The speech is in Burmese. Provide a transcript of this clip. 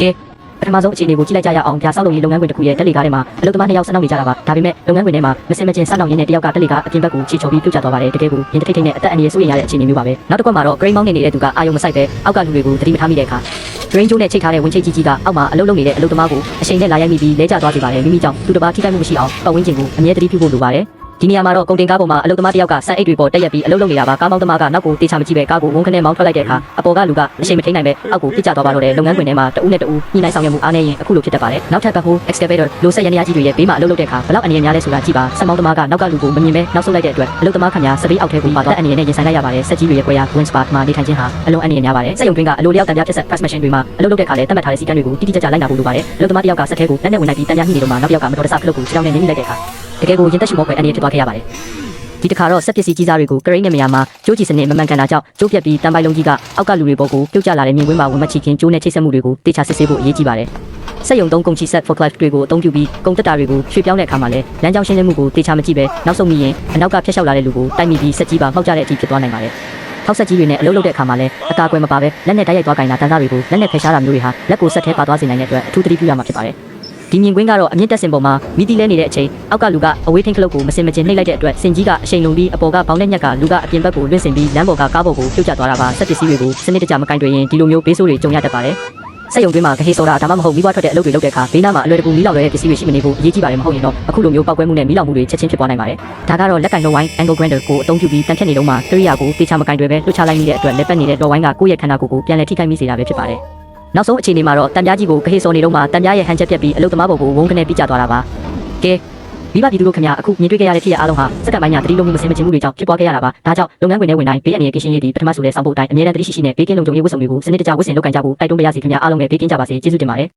ကဲပထမဆုံးအခြေအနေကိုကြည့်လိုက်ကြရအောင်ပြဆောက်လုပ်ရေးလုပ်ငန်းခွင်တစ်ခုရဲ့တက်လေကားထဲမှာအလုပ်သမား2ယောက်ဆက်နှောက်နေကြတာပါဒါပေမဲ့လုပ်ငန်းခွင်ထဲမှာမစင်မကျင်ဆက်နှောက်ရင်းနဲ့တယောက်ကတက်လေကားအပြင်ဘက်ကိုခြေချော်ပြီးပြုတ်ကျသွားပါတယ်တကယ်ကိုရင်တစ်ထိတ်ထိတ်နဲ့အသက်အန္တရာယ်စိုးရိမ်ရတဲ့အခြေအနေမျိုးပါပဲနောက်တစ်ခွက်မှာတော့ grain မောင်းနေတဲ့သူကအာယုံမဆိုင်ပဲအောက်ကလူတွေကိုသတိမထားမိတဲ့အခါ grain ကျိုးနဲ့ချိတ်ထားတဲ့ဝင်ချိတ်ကြီးကြီးကအောက်မှာအလုပ်လုပ်နေတဲ့အလုပ်သမားကိုအချိန်နဲ့လာရိုက်မိပြီးလဲကျသွားစေပါတယ်မိမိကြောင့်သူတစ်ပါးထိခိုက်မှုမရှိအောင်ပတ်ဝန်းကျင်ကိုအမြဲတမ်းပြုဖို့လိုပါတယ်ဒီနေရာမှာတော့ကုန်တင်ကားပေါ်မှာအလုပ်သမားတယောက်ကစက်အိတ်တွေပေါ်တက်ရက်ပြီးအလုပ်လုပ်နေတာပါကားမောင်းသမားကနောက်ကိုတေချာမကြည့်ပဲကားကိုဝန်းခနဲ့မောင်းထွက်လိုက်တဲ့အခါအပေါ်ကလူကအချိန်မထိန်နိုင်ပဲအောက်ကိုပြစ်ကျသွားပါတော့တယ်လုပ်ငန်းခွင်ထဲမှာတဦးနဲ့တဦးညှိနှိုင်းဆောင်ရွက်မှုအားနည်းရင်အခုလိုဖြစ်တတ်ပါတယ်နောက်ထပ်ဘက်ဟို excavator လိုဆက်ရန်ရကြီးတွေရဲ့ဘေးမှာအလုပ်လုပ်တဲ့အခါဘလောက်အနေများလဲဆိုတာကြည့်ပါစက်မောင်းသမားကနောက်ကလူကိုမမြင်ပဲနောက်ဆုတ်လိုက်တဲ့အတွက်အလုပ်သမားခင်ဗျာစပိတ်အောက်ထဲကိုပါတော့အနေနဲ့ရင်ဆိုင်လိုက်ရပါတယ်စက်ကြီးတွေရဲ့ကွဲရာ wind spark မှာနေထိုင်ခြင်းဟာအလုံးအနေများပါတယ်စက်ရုံတွင်းကအလိုလျောက်တံပြားဖြစ်ဆက် press machine တွေမှာအလုပ်လုပ်တဲ့အခါလဲတတ်မှတ်ထားတဲ့စီကံတွေကိုတိတိကျကျလိုက်နာဖို့လိုပါတယ်အလုပ်သမားတယောက်ကစက်ထဲကိုလက်နဲ့ဝင်လိုက်ပြီးတံပြားညှိနေတော့မှနောက်တယောက်ကမတော်တဆခလုတ်ကိုကြောင်နဲ့နင်းမိလိုက်တဲ့အခါတကယ်ကိုရင်သက်ရှူမောက်ပဲအနေဖြစ်သွားခဲ့ရပါတယ်ဒီတစ်ခါတော့စက်ပစ္စည်းကြီးစားတွေကိုကရိန်းနဲ့မယာမှာကျိုးချီစနစ်မမှန်ကန်တာကြောင့်ကျိုးပြက်ပြီးတန်ပိုင်လုံးကြီးကအောက်ကလူတွေပေါ်ကိုပြုတ်ကျလာတဲ့မြင်ကွင်းမှာဝင်မချီခင်ကျိုးနဲ့ချိတ်ဆက်မှုတွေကိုတေချာစစ်ဆေးဖို့အရေးကြီးပါတယ်စက်ရုံသုံးကုန်ချီဆက် forklift တွေကိုအသုံးပြုပြီးကုန်တက်တာတွေကိုရွှေ့ပြောင်းတဲ့အခါမှာလည်းလမ်းကြောင်းရှင်းလင်းမှုကိုတေချာမကြည့်ပဲနောက်ဆုံးမိရင်အနောက်ကဖျက်လျှောက်လာတဲ့လူကိုတိုက်မိပြီးစက်ကြီးပါမှောက်ကျတဲ့အထိဖြစ်သွားနိုင်ပါတယ်ထောက်ဆက်ကြီးတွေနဲ့အလုပ်လုပ်တဲ့အခါမှာလည်းအကာအကွယ်မပါပဲလက်နဲ့တိုက်ရိုက်သွားကင်တာတန်းသားတွေကိုလက်နဲ့ဖယ်ရှားတာမျိုးတွေဟာလက်ကိုဆက်ထဲပါသွားစေနိုင်တဲ့အတွက်အထူးသတိပြုရမှာဖြစ်ပါတယ်ဒီမြင်ကွင်းကတော့အမြင့်တက်စင်ပေါ်မှာမိတီးလဲနေတဲ့အချိန်အောက်ကလူကအဝေးထိန်ခလုတ်ကိုမစင်မကျင်နှိပ်လိုက်တဲ့အတွက်စင်ကြီးကအရှိန်လုံးပြီးအပေါ်ကဘောင်းနဲ့ညက်ကလူကအပြင်ဘက်ကိုလွင့်စင်ပြီးလမ်းပေါ်ကကားပေါ်ကိုပြုတ်ကျသွားတာပါစက်ပစ္စည်းတွေကိုစနစ်တကျမကင်တွယ်ရင်ဒီလိုမျိုးဘေးဆိုးတွေကြုံရတတ်ပါတယ်စက်ရုံတွင်းမှာဂဟေးစောတာဒါမှမဟုတ်မီးပွားထွက်တဲ့အလုပ်တွေလုပ်တဲ့အခါဘေးနားမှာအလွယ်တကူမီးလောင်ရတဲ့ပစ္စည်းတွေရှိမနေဘူးအရေးကြီးပါတယ်မဟုတ်ရင်တော့အခုလိုမျိုးပောက်ကွဲမှုနဲ့မီးလောင်မှုတွေချက်ချင်းဖြစ်သွားနိုင်ပါတယ်ဒါကတော့လက်ကင်လောဝိုင်း angle grinder ကိုအသုံးပြုပြီးတန်ဖြတ်နေလုံးမှာကရိယာကိုတေချာမကင်တွယ်ပဲလွှတ်ချလိုက်မိတဲ့အတွက်လက်ပတ်နေတဲ့လောဝိုင်းကကိုယ့်ရဲ့ခန္ဓာကိုယ်ကိုပြန်လည်ထိခိုက်မိစေတာပဲဖြစ်ပါတယ်နောက်ဆုံးအခြေအနေမှာတော့တံပြားကြီးကိုဂဟေးစောနေတော့မှတံပြားရဲ့ဟန်ချက်ပြက်ပြီးအလုပ်သမားပေါ်ကိုဝုန်းကနေပြစ်ကျသွားတာပါကဲမိဘပြည်သူတို့ခင်ဗျာအခုမြင်တွေ့ခဲ့ရတဲ့ဖြစ်ရအားလုံးဟာစက်ကပိုင်းညာတတိလုံးမှုမစင်မကျင်မှုတွေကြောင့်ဖြစ်ပွားခဲ့ရတာပါဒါကြောင့်လုပ်ငန်းခွင်ထဲဝင်တိုင်းဘေးအန္တရာယ်ကင်းရှင်းရေးဒီပထမဆိုတဲ့စောင့်ဖို့အတိုင်းအမြဲတမ်းတတိရှိရှိနဲ့ဘေးကင်းလုံခြုံရေးဝတ်စုံတွေကိုစနစ်တကျဝတ်ဆင်လုပ်ကင်ကြဖို့တိုက်တွန်းပါရစေခင်ဗျာအားလုံးပဲဘေးကင်းကြပါစေကျေးဇူးတင်ပါတယ်